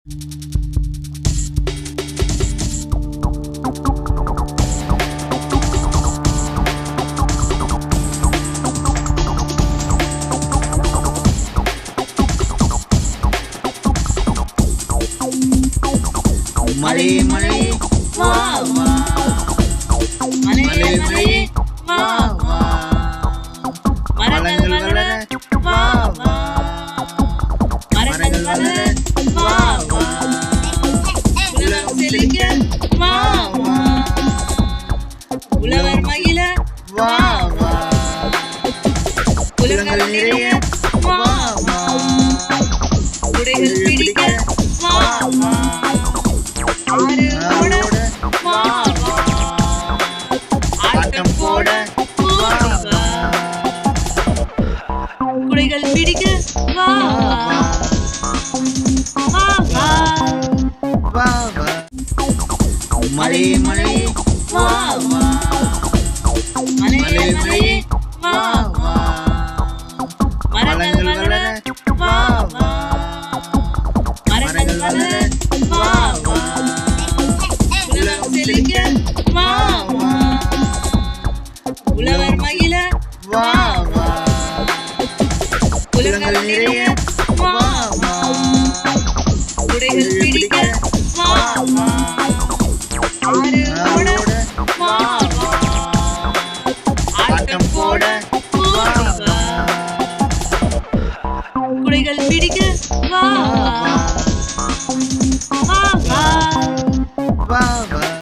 மலை மலை வா வா, மலை மலை வா வா, மரங்கள் வளர வா வா, மரங்கள் வளர வா வா, உலகம் செழிக்க வா வா, உழவர் மகிழ வா வா, குலங்கள் நிறைய வா வா, குடைகள் பிடிக்க வா வா, ஆறு ஓட வா வா, ஆட்டம் போட ஓடி வா, குடைகள் பிடிக்க வா வா, வா வா, வா வா, மலை மலை வா வா, மலை மலை வா வா, மரங்கள் வளர வா வா, மரங்கள் வளர வா வா, உலகம் செழிக்க வா வா, உழவர் மகிழ வா வா, குலங்கள் நிறைய வா வா, குடைகள்